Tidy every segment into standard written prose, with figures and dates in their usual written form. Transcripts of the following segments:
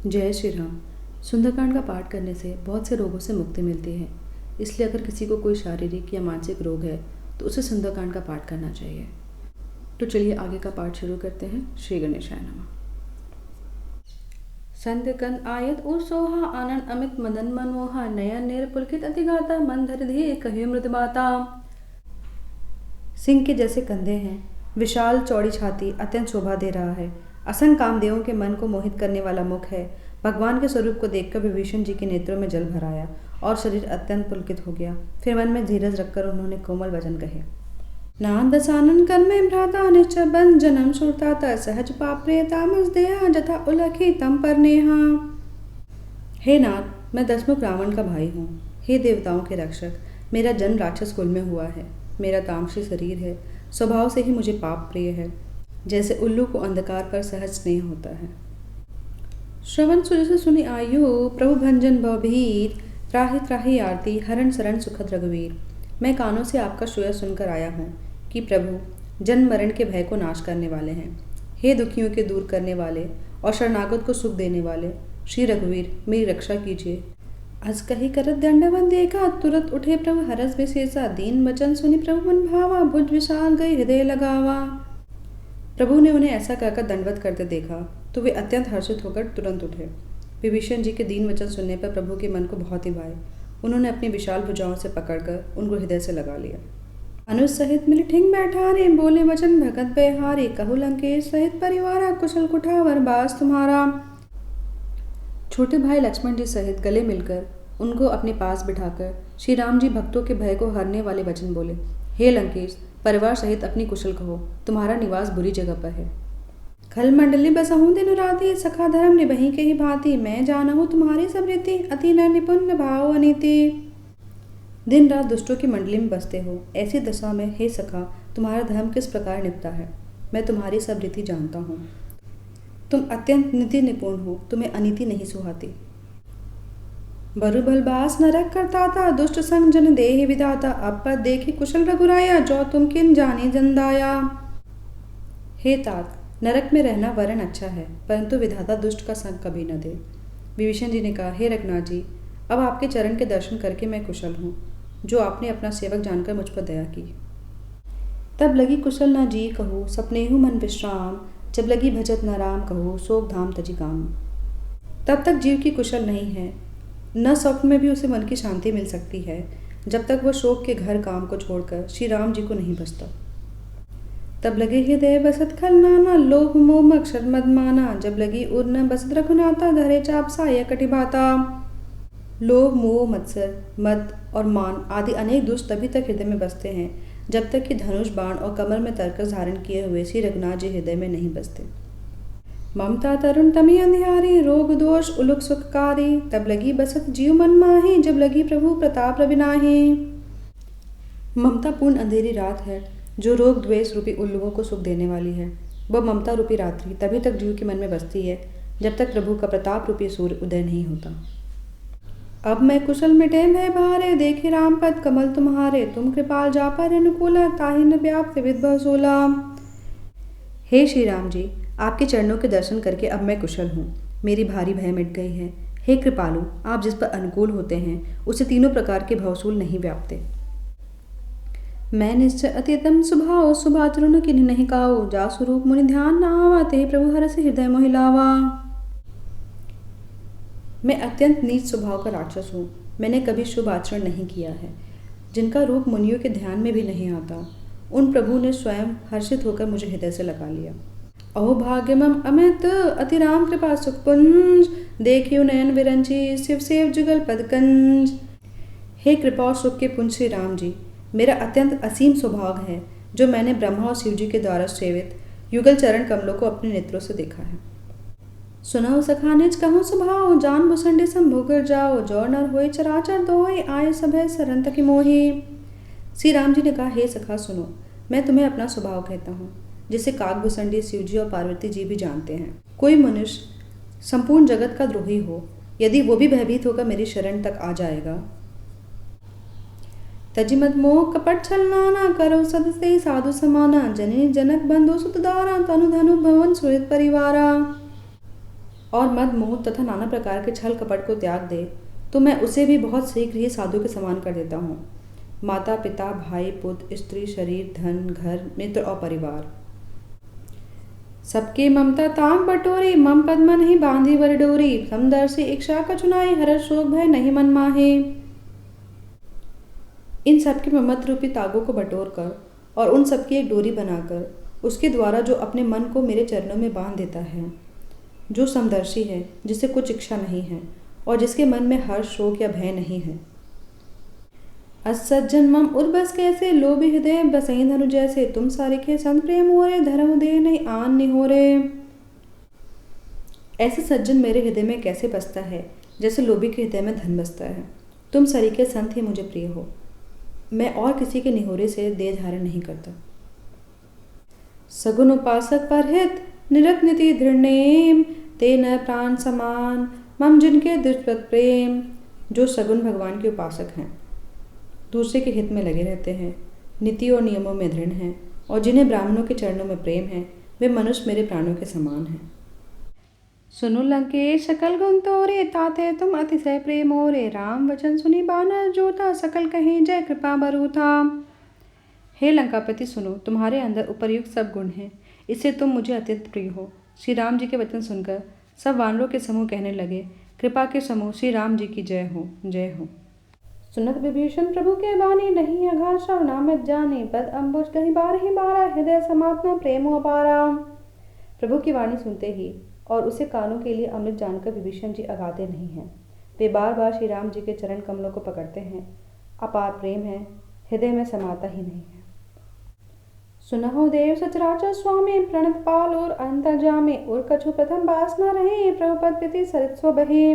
जय श्री राम। सुंदरकांड का पाठ करने से बहुत से रोगों से मुक्ति मिलती है। इसलिए अगर किसी को कोई शारीरिक या मानसिक रोग है तो उसे सुंदरकांड का पाठ करना चाहिए। तो चलिए आगे का पाठ शुरू करते हैं। श्री गणेशाय नमः। संध्यकंद आयत उर सोहा आनंद अमित मदन मनोहा नयन नेर पुलकित अतिगाता मन धर धी कही मृद बाता। सिंह के जैसे कंधे हैं, विशाल चौड़ी छाती अत्यंत शोभा दे रहा है। असंख्य कामदेवों के मन को मोहित करने वाला मुख है। भगवान के स्वरूप को देखकर विभीषण जी के नेत्रों में जल भर आया और शरीर अत्यंत पुलकित हो गया। फिर मन में धीरज रखकर उन्होंने कोमल वचन कहे। नादसानन कर्मे भ्राता निश्चबन जन्म सुरता सहज पाप्रे तामस देहा जथा उलखी तम पर नेहा। हे नाथ, मैं दशमुख रावण का भाई हूँ। हे देवताओं के रक्षक, मेरा जन्म राक्षस कुल में हुआ है। मेरा तामसी शरीर है, स्वभाव से ही मुझे पाप प्रिय है, जैसे उल्लू को अंधकार पर सहज स्नेह होता है। श्रवण सुजस सुनि आयु प्रभु भंजन भवभीत त्राहि त्राहि आरती हरण शरण सुखद रघुवीर। मैं कानों से आपका श्रेय सुनकर आया हूँ कि प्रभु जन्म मरण के भय को नाश करने वाले हैं। हे दुखियों के दूर करने वाले और शरणागत को सुख देने वाले श्री रघुवीर, मेरी रक्षा कीजिए। अस कही करत दंडवन देखा तुरंत उठे प्रभु हरस विशेषा दीन वचन सुनि प्रभु मन भावा भुज विशाल गई हृदय लगावा। प्रभु ने उन्हें ऐसा कहकर दंडवत करते देखा तो वे अत्यंत हर्षित होकर तुरंत उठे। विभीषण जी के दीन वचन सुनने पर प्रभु के मन को बहुत ही भाए। उन्होंने अपनी विशाल भुजाओं से पकड़कर उनको हृदय से लगा लिया। अनुज सहित मिल ठिंग बैठा रे बोले वचन भगत बेहारे कहु लंकेश सहित परिवारा कुशल कुठावर बास तुम्हारा। छोटे भाई लक्ष्मण जी सहित गले मिलकर उनको अपने पास बिठाकर श्री राम जी भक्तों के भय को हरने वाले वचन बोले। हे लंकेश, परिवार सहित अपनी कुशल कहो, तुम्हारा निवास बुरी जगह पर है। खल मंडली बसहूँ दिन राति सखा धर्म निभही के ही भांति मैं जानहूँ तुम्हारी सब रीति अति न निपुण भाव अनीति। दिन रात दुष्टों की मंडली में बसते हो, ऐसी दशा में हे सखा तुम्हारा धर्म किस प्रकार निपटा है मैं तुम्हारी सब रीति जानता हूँ। तुम अत्यंत नीति निपुण हो, तुम्हें अनीति नहीं सुहाती। बरु भलबास नरक करता था दुष्ट संग जन देहि विधाता अब पद देखी कुशल रघुराया जो तुम किन जानी जंदाया। हे तात, नरक में रहना वरन अच्छा है, परंतु विधाता दुष्ट का संग कभी न दे। विभीषण जी ने कहा, हे रघुनाथ जी, अब आपके चरण के दर्शन करके मैं कुशल हूँ, जो आपने अपना सेवक जानकर मुझ पर दया की। तब लगी कुशल न जी कहो सपनेहु मन विश्राम जब लगी भजत न राम कहो शोक धाम तजी काम। तब तक जीव की कुशल नहीं है, न स्वप्न में भी उसे मन की शांति मिल सकती है जब तक वह शोक के घर काम को छोड़कर श्री राम जी को नहीं बसता। तब लगे हृदय बसत खल नाना लोभ मोह अक्षर मद माना जब लगी उर न बसत रघुनाथा धरे चाप साय कटिबाता। लोभ मोह मत्सर मद और मान आदि अनेक दुष्ट तभी तक हृदय में बसते हैं जब तक कि धनुष बाण और कमर में तरकस धारण किए हुए श्री रघुनाथ जी हृदय में नहीं बसते। ममता तरुण तमी अंधियारी रोग दोष उलुक सुखकारी तब लगी बसत जीव मन माही जब लगी प्रभु प्रताप रविनाही। ममता पूर्ण अंधेरी रात है जो रोग द्वेष रूपी उल्लुओं को सुख देने वाली है। वह ममता रूपी रात्रि तभी तक जीव के मन में बसती है जब तक प्रभु का प्रताप रूपी सूर्य उदय नहीं होता। अब मैं कुशल मिटे भय भारे देखे राम पद कमल तुम्हारे तुम कृपाल जा पर अनुकूला ताहि न व्याप्त विद्भव सोला। हे श्री राम जी, आपके चरणों के दर्शन करके अब मैं कुशल हूँ, मेरी भारी भय मिट गई है। हे कृपालु, आप जिस पर अनुकूल होते हैं उसे तीनों प्रकार के भवसूल नहीं व्यापते। मैं निश्चय अतितम स्वभाव शुभाचरण किन्हीं नहीं काओ जा स्वरूप मुनि ध्यान न आवा ते प्रभु हर से हृदय मोहिलावा। मैं अत्यंत नीच स्वभाव का राक्षस हूँ, मैंने कभी शुभ आचरण नहीं किया है, जिनका रूप मुनियों के ध्यान में भी नहीं आता। उन प्रभु ने स्वयं हर्षित होकर मुझे हृदय से लगा लिया। अहो भाग्यमम अमित अति राम कृपा सुखपुंज देखियो नयन विरंची शिव सेव जुगल पदकंज। हे कृपा और सुख के पुंज श्री राम जी, मेरा अत्यंत असीम सौभाग्य है जो मैंने ब्रह्मा और शिव जी के द्वारा सेवित युगल चरण कमलों को अपने नेत्रों से देखा है। सुनाओ सखा निज कहूँ स्वभाव जान भुसंडे संभोगर जाओ जो नर होए चराचर दोए आए सभय सरंत की मोही। श्री राम जी ने कहा, हे सखा सुनो, मैं तुम्हें अपना स्वभाव कहता हूँ जिसे काक भुसंडी शिव जी और पार्वती जी भी जानते हैं। कोई मनुष्य संपूर्ण जगत का द्रोही हो, यदि वो भी भयभीत होकर मेरी शरण तक आ जाएगा। तजी मत मोह कपट छल नाना करो सदसे साधु समाना जननी जनक बंधु सुतदारा तनु धनु भवन सुहृद परिवारा। और मद मोह तथा नाना प्रकार के छल कपट को त्याग दे तो मैं उसे भी बहुत शीघ्र ही साधु के समान कर देता हूँ। माता पिता भाई पुत्र स्त्री शरीर धन घर मित्र और परिवार सबके ममता तांग बटोरी मम पद्मा नहीं बांधी वर डोरी समदर्शी इच्छा का चुनाई हर्ष शोक भय नहीं मन माहे। इन सबके ममत्व रूपी तागों को बटोर कर और उन सबकी एक डोरी बनाकर उसके द्वारा जो अपने मन को मेरे चरणों में बांध देता है, जो समदर्शी है, जिसे कुछ इच्छा नहीं है और जिसके मन में हर्ष शोक या भय नहीं है। असज्जन मम उर्बस कैसे लोभी हृदय बसई धनु जैसे तुम सारिखे संत प्रेम हो रे धर्म दे नहीं आन नहीं रे। ऐसे सज्जन मेरे हृदय में कैसे बसता है जैसे लोभी के हृदय में धन बसता है। तुम सरीखे संत ही मुझे प्रिय हो। मैं और किसी के निहोरे से देह धारण नहीं करता। सगुन उपासक परहित निरत नीति दृढ़नेम ते न प्राण समान मम जिनके दुष्प्रत प्रेम। जो सगुन भगवान के उपासक हैं, दूसरे के हित में लगे रहते हैं, नीति और नियमों में दृढ़ हैं और जिन्हें ब्राह्मणों के चरणों में प्रेम है, वे मनुष्य मेरे प्राणों के समान हैं। सुनो लंकेश सकल गुण तोरे ताते तुम अतिशय प्रेम ओरे राम वचन सुनी बानर जोता सकल कहीं जय कृपा बरूथा। हे लंकापति सुनो, तुम्हारे अंदर उपर्युक्त सब गुण हैं, इससे तुम मुझे अत्यंत प्रिय हो। श्री राम जी के वचन सुनकर सब वानरों के समूह कहने लगे, कृपा के समूह श्री राम जी की जय हो, जय हो। सुनत विभीषण प्रभु के बानी नहीं अघात नामत जाने पद अम्बुज कहीं बार ही बारा हृदय समात्मा प्रेम अपारा। प्रभु की वाणी सुनते ही और उसे कानों के लिए अमृत जानकर विभीषण जी अगाते नहीं हैं। वे बार बार श्री राम जी के चरण कमलों को पकड़ते हैं। अपार प्रेम है, हृदय में समाता ही नहीं है। सुनहो देव सचराचर स्वामी प्रणत पाल और अंतर्जामे और कछु प्रथम बास न रहे प्रभुपद प्रीति सरित सो बहे।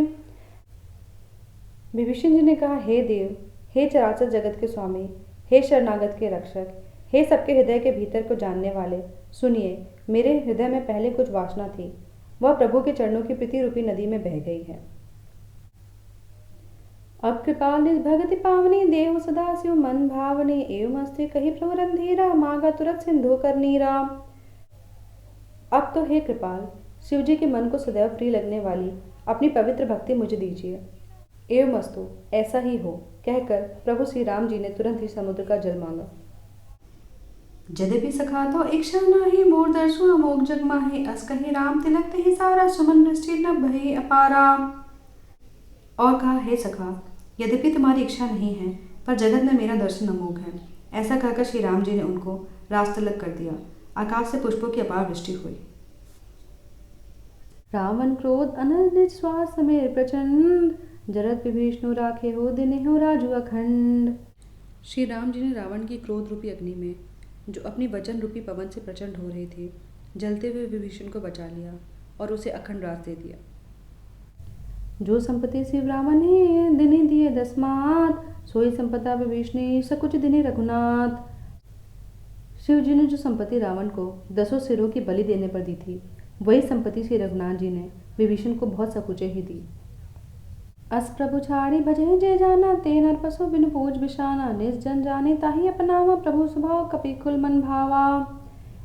विभीषण जी ने कहा, हे देव, हे चराचर जगत के स्वामी, हे शरणागत के रक्षक, हे सबके हृदय के भीतर को जानने वाले, सुनिए, मेरे हृदय में पहले कुछ वासना थी, वह प्रभु के चरणों की प्रीति रूपी नदी में बह गई है। अब कृपाल निज भगति पावनी देव सदा शिव मन भावनी एवं अस्ति कही प्रभु रंधीरा मांगा तुरंत सिंधु कर नीरा। अब तो हे कृपाल, शिव जी के मन को सदैव प्रिय लगने वाली अपनी पवित्र भक्ति मुझे दीजिए। एवं अस्तु, ऐसा ही हो, कहकर प्रभु श्री राम जी ने तुरंत ही समुद्र का जल मांगा। यद्यपि सखा तो इच्छा नाही मोर दर्शु अमोघ जग माहे अस कही राम तिलक ही सारा सुमन वृष्टि न भई अपारा। और कहा, हे सखा, यद्यपि तुम्हारी इच्छा नहीं है पर जगत में मेरा दर्शन अमोघ है। ऐसा कहकर श्री राम जी ने उनको रास तिलक कर दिया। आकाश से पुष्पों की अपार वृष्टि हुई। रावण क्रोध अनल निज श्वास समेर प्रचंड जरत विभीषण राखे हो दिन हो राजू अखंड। श्री राम जी ने रावण की क्रोध रूपी अग्नि में, जो अपनी वचन रूपी पवन से प्रचंड हो रही थी, जलते हुए विभीषण को बचा लिया और उसे अखंड राज दे दिया। जो संपत्ति शिव रावण ने दिने दिए दसमात सोई संपदा विभीषणी सकुच दिने रघुनाथ। शिव जी ने जो संपत्ति रावण को 10 सिरों की बलि देने पर दी थी, वही संपत्ति श्री रघुनाथ जी ने विभीषण को बहुत सकुचे ही दी। अस प्रभु छाड़ी भजे जय जाना ते नर पशु बिन पूज बिशाना निज जन जाने ताही अपनावा प्रभु स्वभाव कपि कुल मन भावा।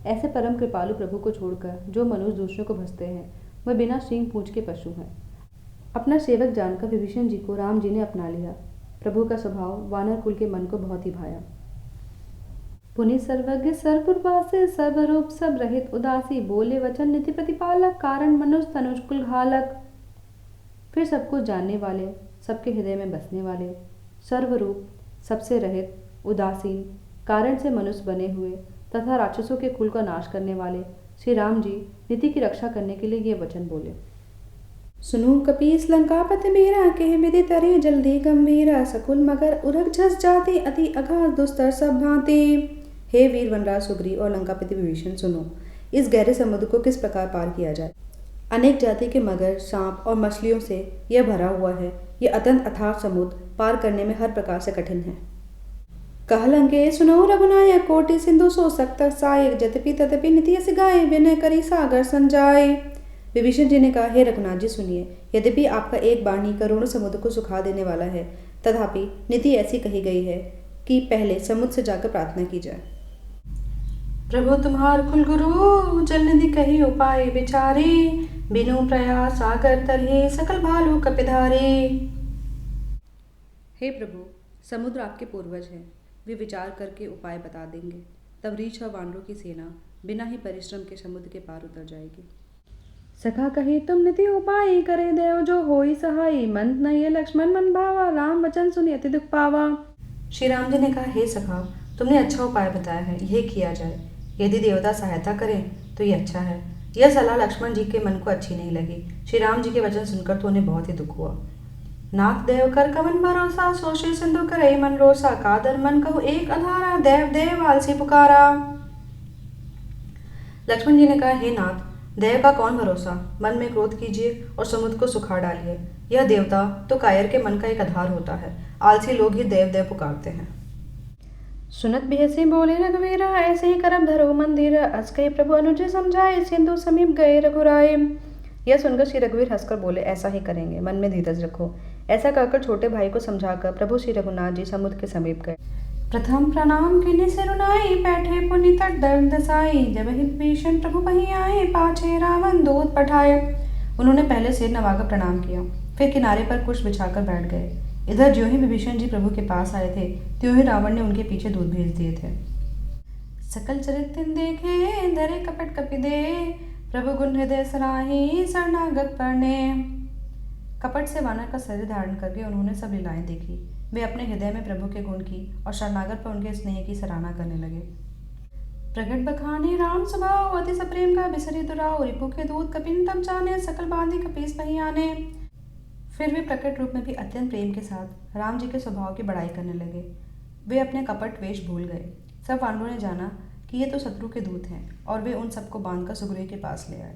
ऐसे परम कृपालु प्रभु को छोड़कर जो मनुष्य दूसरों को भजते हैं, वह बिना सींग पूंछ के पशु हैं। अपना सेवक जानकर विभीषण जी को राम जी ने अपना लिया। प्रभु का स्वभाव वानर कुल के मन को बहुत ही भाया। पुनि सर्वज्ञ सर्वपूर्वासी सर्वरूप सब रहित उदासी बोले वचन नीति प्रतिपालक कारण मनुष्य तनुज कुल घालक। फिर सब कुछ जानने वाले, सबके हृदय में बसने वाले, सर्वरूप, सबसे रहित, उदासीन, कारण से मनुष्य बने हुए तथा राक्षसों के कुल का नाश करने वाले श्री राम जी नीति की रक्षा करने के लिए ये वचन बोले। सुनो कपीस लंकापति मेरा कह विधि तरे जल्दी गंभीरा सकुल मगर उरग झस जाते अति अघात दुस्तर सब भांति। हे वीर वनराज सुग्रीव और लंकापति विभीषण, सुनो, इस गहरे समुद्र को किस प्रकार पार किया जाए। अनेक जाति के मगर, सांप और मछलियों से यह भरा हुआ है। यह अत्यंत अथाह समुद्र पार करने में हर प्रकार से कठिन है। कह लंके सुनो रघुनायक कोटि सिंधु सो सकता सायक जतपि तदपि नीति अस गाय विनय करी सागर संजाए। विभीषण जी ने कहा, हे रघुनाथ जी सुनिए, यद्यपि आपका एक बाण ही करोड़ों समुद्र को सुखा देने वाला है, तथापि नीति ऐसी कही गई है कि पहले समुद्र से जाकर प्रार्थना की जाए। प्रभु तुम्हार कुल गुरु जल निधि कही उपाय विचारे बिनु प्रयास सागर तरहि सकल भालु कपिधारी। हे प्रभु, समुद्र आपके पूर्वज हैं, वे विचार करके उपाय बता देंगे। तब रीछ और वानरों की सेना बिना ही परिश्रम के समुद्र के पार उतर जाएगी। सखा कही तुम निति उपाय करे देव जो होई सहाई, मंत न ये लक्ष्मण मन भावा, राम वचन सुनि अति दुख पावा। श्री राम जी ने कहा, हे सखा, तुमने अच्छा उपाय बताया है, यह किया जाए। यदि देवता सहायता करें तो ये अच्छा है। यह सलाह लक्ष्मण जी के मन को अच्छी नहीं लगी। श्री राम जी के वचन सुनकर तो उन्हें बहुत ही दुख हुआ। नाथ देव कर कवन भरोसा, सोचे सिंधु करे मन रोसा, कादर मन कहु एक अधारा, देव देव आलसी पुकारा। लक्ष्मण जी ने कहा, हे नाथ, देव का कौन भरोसा, मन में क्रोध कीजिए और समुद्र को सुखा डालिए। यह देवता तो कायर के मन का एक आधार होता है, आलसी लोग ही देव देव पुकारते हैं। सुनत बिहसे बोले रघुवीरा, ऐसे ही करब धरो मंदिर, अस कहि प्रभु अनुज समझाए, सिंधु समीप गए रघुराय। यह सुनकर श्री रघुवीर हंसकर बोले, ऐसा ही करेंगे, मन में धीरज रखो। ऐसा कहकर छोटे भाई को समझाकर प्रभु श्री रघुनाथ जी समुद्र के समीप गए। प्रथम प्रणाम किनि सिरुनाई, बैठे पुनि तट दर्द दसाई, जब हित भीषण प्रभु बही आए, पाछे रावण दूत पठाए। उन्होंने पहले सिर नवाकर प्रणाम किया, फिर किनारे पर कुश बिछाकर बैठ गए। इधर ज्यों ही विभीषण जी प्रभु के पास आए थे, त्यों ही रावण ने उनके पीछे दूत भेज दिए थे। सकल चरित्र देखे धरे कपट कपि दे, प्रभु गुण हृदय सराही, शरणागत परने। कपट से वानर का शरीर धारण करके उन्होंने सब लीलाएं देखी। वे अपने हृदय में प्रभु के गुण की और शरणागत पर उनके स्नेह की सराहना करने लगे। प्रगट बखाने राम स्वभाव, अति सप्रेम का बिसरी दुराव, रिपु के दूत कपिन तब जाने, सकल बांधी कपीस बही आने। फिर वे प्रकट रूप में भी अत्यंत प्रेम के साथ राम जी के स्वभाव की बड़ाई करने लगे। वे अपने कपट वेश भूल गए। सब वानरों ने जाना कि ये तो शत्रु के दूत हैं और वे उन सबको बांधकर सुग्रीव के पास ले आए।